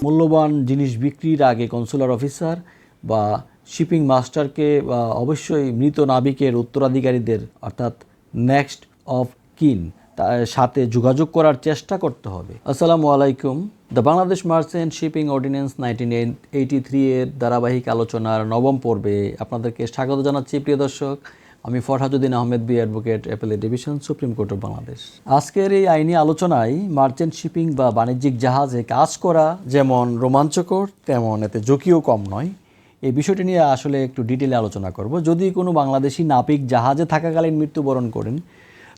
মূল্যবান জিনিস বিক্রির আগে কনসুলার অফিসার বা শিপিং মাস্টারকে অবশ্যই মৃত নাবিকের উত্তরাধিকারীদের অর্থাৎ নেক্সট অফ কিন তার সাথে যোগাযোগ করার চেষ্টা করতে হবে। আসসালামু আলাইকুম। The Bangladesh merchant shipping ordinance 1983 এর ধারাবাহিক আলোচনার নবম পর্বে আপনাদেরকে স্বাগত জানাচ্ছি। প্রিয় দর্শক, আমি Farhaduddin Ahmed B advocate, appellate division, supreme court of Bangladesh. আজকের এই আইনি আলোচনায় মার্চেন্ট শিপিং বা বাণিজ্যিক জাহাজে কাজ করা যেমন রোমাঞ্চকর তেমন এতে ঝুঁকিও কম নয়। এই বিষয়টি নিয়ে আসলে একটু ডিটেলে আলোচনা করব। যদি কোনো বাংলাদেশি নাবিক জাহাজে থাকাকালীন মৃত্যুবরণ করেন,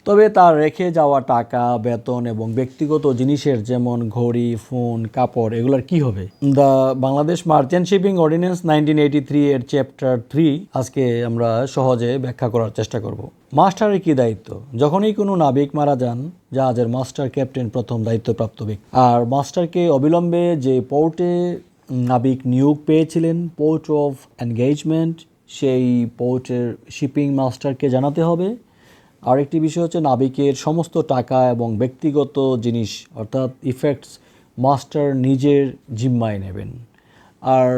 তবে তার রেখে যাওয়া টাকা, বেতন এবং ব্যক্তিগত জিনিসের যেমন ঘড়ি, ফোন, কাপড় এগুলোর কি হবে? The Bangladesh merchant shipping ordinance 1983 এর চ্যাপ্টার 3 আজকে আমরা সহজে ব্যাখ্যা করার চেষ্টা করব। মাস্টারের কি দায়িত্ব? যখনই কোনো নাবিক মারা যান, জাহাজের মাস্টার ক্যাপ্টেন প্রথম দায়িত্বপ্রাপ্ত ব্যক্তি। আর মাস্টারকে অবিলম্বে যে পোর্টে নাবিক নিয়োগ পেয়েছিলেন, পোর্ট অফ এনগেজমেন্ট, সেই পোর্টের শিপিং মাস্টারকে জানাতে হবে। আরেকটি বিষয় হচ্ছে নাবিকের সমস্ত টাকা এবং ব্যক্তিগত জিনিস অর্থাৎ ইফেক্টস মাস্টার নিজের জিম্মায় নেবেন। আর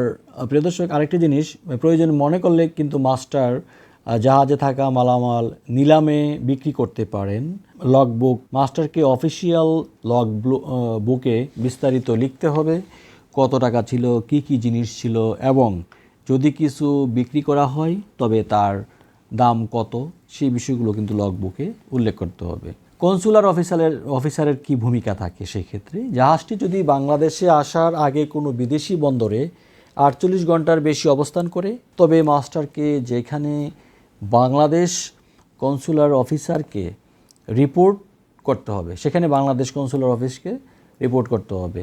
প্রিয় দর্শক, আরেকটি জিনিস প্রয়োজন মনে করলে কিন্তু মাস্টার জাহাজে থাকা মালামাল নিলামে বিক্রি করতে পারেন। লগ বুক, মাস্টারকে অফিসিয়াল লগ বুকে বিস্তারিত লিখতে হবে, কত টাকা ছিল, কি কি জিনিস ছিল এবং যদি কিছু বিক্রি করা হয় তবে তার দাম কত, সেই বিষয়গুলো কিন্তু লগ বুকে উল্লেখ করতে হবে। কনসুলার অফিসারের কি ভূমিকা থাকে সেই ক্ষেত্রে? জাহাজটি যদি বাংলাদেশে আসার আগে কোনো বিদেশি বন্দরে 48 ঘন্টার বেশি অবস্থান করে, তবে মাস্টারকে যেখানে বাংলাদেশ কনসুলার অফিসারকে রিপোর্ট করতে হবে, সেখানে বাংলাদেশ কনসুলার অফিসকে রিপোর্ট করতে হবে।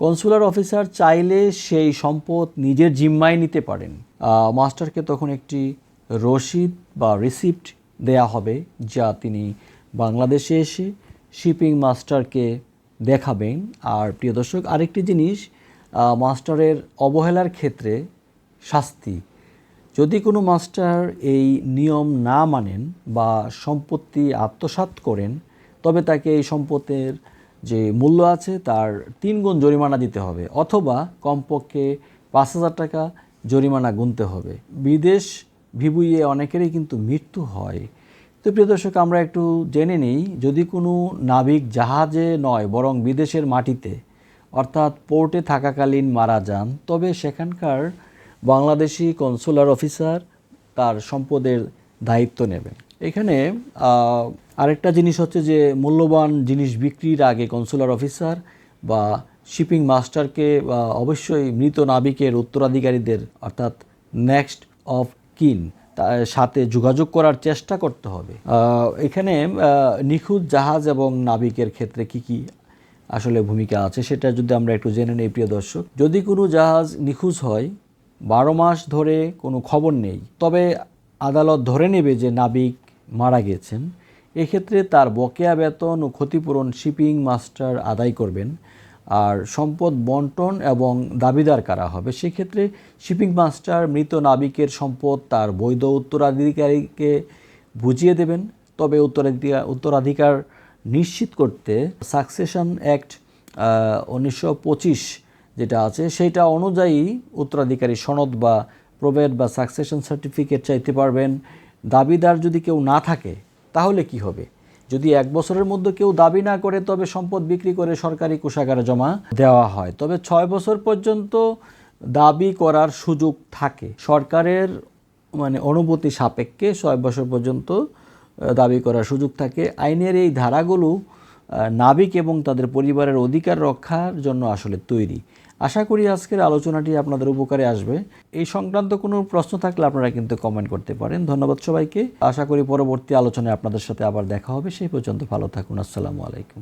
কনসুলার অফিসার চাইলে সেই সম্পদ নিজের জিম্মায় নিতে পারেন। মাস্টারকে তখন একটি রসিদ বা রিসিপ্ট দেয়া হবে, যা তিনি বাংলাদেশে এসে শিপিং মাস্টারকে দেখাবেন। আর প্রিয় দর্শক, আরেকটি জিনিস, মাস্টারের অবহেলার ক্ষেত্রে শাস্তি। যদি কোনো মাস্টার এই নিয়ম না মানেন বা সম্পত্তি আত্মসাৎ করেন, তবে তাকে এই সম্পদের যে মূল্য আছে তার 3 গুণ জরিমানা দিতে হবে, অথবা কমপক্ষে 5,000 টাকা জরিমানা গুনতে হবে। বিদেশ ভিবুইয়ে অনেকেরই কিন্তু মৃত্যু হয়। তো প্রিয় দর্শক, আমরা একটু জেনে নিই, যদি কোনো নাবিক জাহাজে নয় বরং বিদেশের মাটিতে অর্থাৎ পোর্টে থাকাকালীন মারা যান, তবে সেখানকার বাংলাদেশি কনসুলার অফিসার তার সম্পদের দায়িত্ব নেবেন। এখানে আরেকটা জিনিস হচ্ছে যে মূল্যবান জিনিস বিক্রির আগে কনসুলার অফিসার বা শিপিং মাস্টারকে অবশ্যই মৃত নাবিকের উত্তরাধিকারীদের অর্থাৎ নেক্সট অফ কিন তার সাথে যোগাযোগ করার চেষ্টা করতে হবে। এখানে নিখোঁজ জাহাজ এবং নাবিকের ক্ষেত্রে কি কি আসলে ভূমিকা আছে সেটা যদি আমরা একটু জেনে নেই। প্রিয় দর্শক, যদি কোনো জাহাজ নিখোঁজ হয়, 12 মাস ধরে কোনো খবর নেই, তবে আদালত ধরে নেবে যে নাবিক মারা গেছেন। এক্ষেত্রে তার বকেয়া বেতন ও ক্ষতিপূরণ শিপিং মাস্টার আদায় করবেন। আর সম্পদ বন্টন এবং দাবিদার কারা হবে, সেক্ষেত্রে শিপিং মাস্টার মৃত নাবিকের সম্পদ তার বৈধ উত্তরাধিকারীকে বুঝিয়ে দেবেন। তবে উত্তরাধিকার নিশ্চিত করতে সাকসেশন অ্যাক্ট 1925 যেটা আছে সেটা অনুযায়ী উত্তরাধিকারী সনদ বা প্রবেট বা সাকসেশন সার্টিফিকেট চাইতে পারবেন। দাবিদার যদি কেউ না থাকে তাহলে কি হবে? যদি 1 বছরের মধ্যে কেউ দাবি না করে, তবে সম্পদ বিক্রি করে সরকারি কোষাগারে জমা দেওয়া হয়। তবে 6 বছর পর্যন্ত দাবি করার সুযোগ থাকে। সরকারের অনুমতি সাপেক্ষে 6 বছর পর্যন্ত দাবি করার সুযোগ থাকে। আইনের এই ধারাগুলো নাবিক এবং তাদের পরিবারের অধিকার রক্ষার জন্য আসলে তৈরি। আশা করি আজকের আলোচনাটি আপনাদের উপকারে আসবে। এই সংক্রান্ত কোনো প্রশ্ন থাকলে আপনারা কিন্তু কমেন্ট করতে পারেন। ধন্যবাদ সবাইকে। আশা করি পরবর্তী আলোচনায় আপনাদের সাথে আবার দেখা হবে। সেই পর্যন্ত ভালো থাকুন। আসসালামু আলাইকুম।